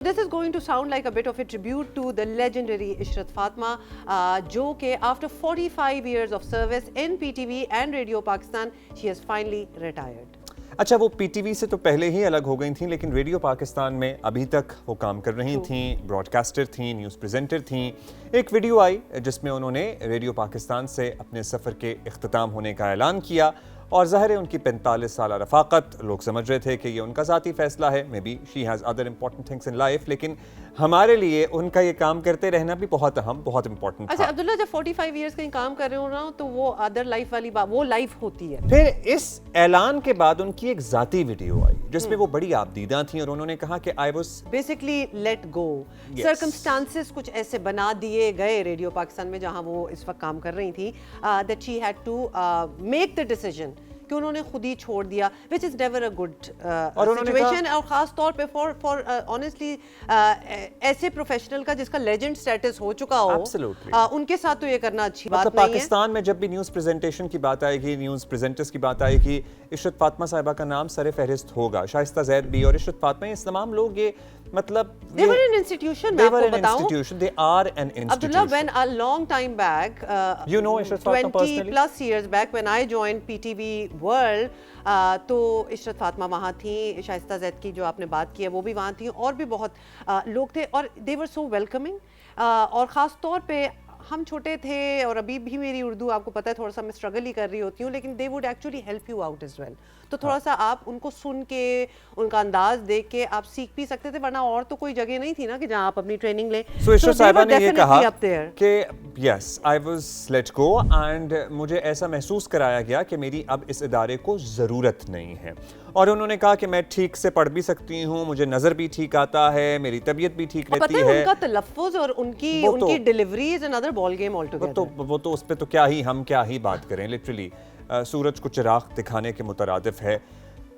This is going to sound like a bit of a tribute to the legendary Ishrat Fatma, jo ke after 45 years of service in PTV and Radio Pakistan, she has finally retired. अच्छा, वो PTV से तो पहले ही अलग हो गई थीं, लेकिन रेडियो पाकिस्तान में अभी तक वो काम कर रही थीं, ब्रॉडकास्टर थीं, न्यूज़ प्रेजेंटर थीं। एक वीडियो आई जिसमें उन्होंने रेडियो पाकिस्तान से अपने सफ़र के इख्तिताम होने का ऐलान किया और ज़ाहिर है उनकी 45 साल रफ़ाकत, लोग समझ रहे थे कि ये उनका ज़ाती फ़ैसला है, may be she has other important things in life, लेकिन हमारे लिए उनका ये काम करते रहना भी बहुत अहम, बहुत इम्पॉर्टेंट था। अच्छा अब्दुल्ला, जब 45 इयर्स कहीं काम कर रहे हो ना तो वो अदर लाइफ वाली बात, वो लाइफ होती है। फिर इस ऐलान के बाद उनकी एक ज़ाती वीडियो आई जिसमें वो बड़ी आबदीदा थी और उन्होंने कहा कि I was basically let go, circumstances कुछ ऐसे बना दिए गए रेडियो पाकिस्तान में जहां वो इस वक्त काम कर रही थी, that she had to make the decision कि उन्होंने खुद ही छोड़ दिया, which is never a good situation, और खास तौर पे for honestly ऐसे प्रोफेशनल का जिसका लेजेंड स्टेटस हो चुका हो, उनके साथ तो ये करना अच्छी बात नहीं है। पाकिस्तान में जब भी न्यूज़ प्रेजेंटेशन की बात आएगी, न्यूज़ प्रेजेंटर्स की बात आएगी, इशरत फातिमा साहिबा का नाम सरे फहरिस्त होगा। शाइस्ता ज़ैद भी और इशरत फातिमा, ये तमाम लोग ये मतलब they were an institution, मैं आपको बताऊं, they are an institution. Abdullah, when a long time back, you know Ishrat Fatma 20 personally? plus years back when I joined PTV World, तो इशरत फातिमा वहाँ थी, शाइस्ता ज़ैद की जो आपने बात की है वो भी वहाँ थी, और भी बहुत लोग थे और they were so welcoming, और ख़ास तौर पे हम छोटे थे और अभी भी मेरी उर्दू आपको पता है थोड़ा सा मैं स्ट्रगल ही कर रही होती हूँ, लेकिन they would actually help you out as well. तो थोड़ा सा आप उनको सुन के, उनका अंदाज देख के आप सीख भी सकते थे, वरना और तो कोई जगह नहीं थी ना कि जहाँ आप अपनी ट्रेनिंग लें। So इशरत साहिबा ने ये कहा कि yes, I was let go, and मुझे ऐसा महसूस कराया गया कि मेरी अब इस इदारे को ज़रूरत नहीं है, और उन्होंने कहा कि मैं ठीक से पढ़ भी सकती हूँ, मुझे नज़र भी ठीक आता है, मेरी तबीयत भी ठीक रहती है। उनका तलफ़्फ़ुज़ और उनकी delivery is another ball game altogether. वो तो उस पे तो हम क्या ही बात करें, लिटरली सूरज को चिराग दिखाने के मुतरादिफ है।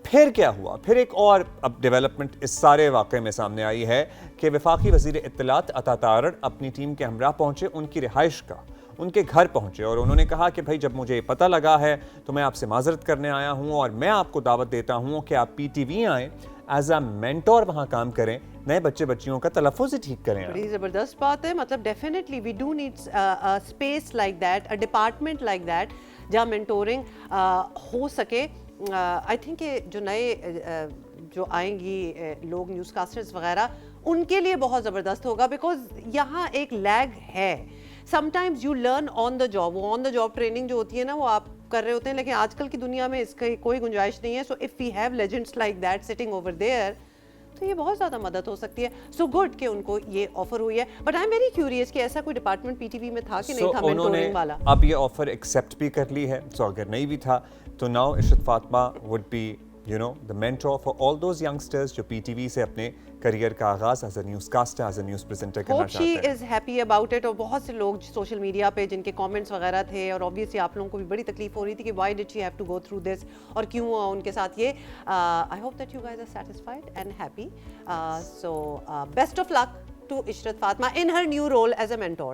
फिर क्या हुआ? फिर एक और अब डेवलपमेंट इस सारे वाक़े में सामने आई है कि वफाकी वज़ीर इत्तलात अता तारड़ अपनी टीम के हमरा पहुँचे, उनकी रिहाइश का, उनके घर पहुँचे, और उन्होंने कहा कि भाई जब मुझे पता लगा है तो मैं आपसे माज़रत करने आया हूँ और मैं आपको दावत देता हूँ कि आप PTV आएँ, एज अ मेंटोर वहाँ काम करें, नए बच्चे बच्चियों का तलफ़्फ़ुज़ ठीक करें। बड़ी ज़बरदस्त बात है, मतलब definitely we do need a space like that, a department like that जहाँ मेंटोरिंग हो सके। आई थिंक जो नए जो आएंगी लोग, न्यूज़ कास्टर्स वगैरह, उनके लिए बहुत ज़बरदस्त होगा, बिकॉज यहाँ एक लैग है। Sometimes you learn on the job, वो ऑन द जॉब ट्रेनिंग जो होती है ना वो आप कर रहे होते हैं, लेकिन आजकल की दुनिया में इसकी कोई गुंजाइश नहीं है। So if we have legends like that sitting over there, तो ये बहुत ज़्यादा मदद हो सकती है। सो गुड कि उनको ये ऑफर हुई है, but I am very curious कि ऐसा कोई डिपार्टमेंट PTV में था कि नहीं था मेंटोरिंग वाला। अब ये ऑफर एक्सेप्ट भी कर ली है, सो अगर नहीं भी था तो now Ishrat Fatima would be the mentor for all those youngsters जो PTV से अपने करियर का आगाज़ as a newscaster, as a news presenter करना चाहते हैं। Hope she is happy about it, और बहुत से लोग सोशल मीडिया पे जिनके कमेंट्स वगैरह थे, और ऑब्वियसली आप लोगों को भी बड़ी तकलीफ हो रही थी कि why did she have to go through this, और क्यों हुआ उनके साथ ये। I hope that you guys are satisfied and happy. So best of luck to Ishrat Fatma in her new role as a mentor.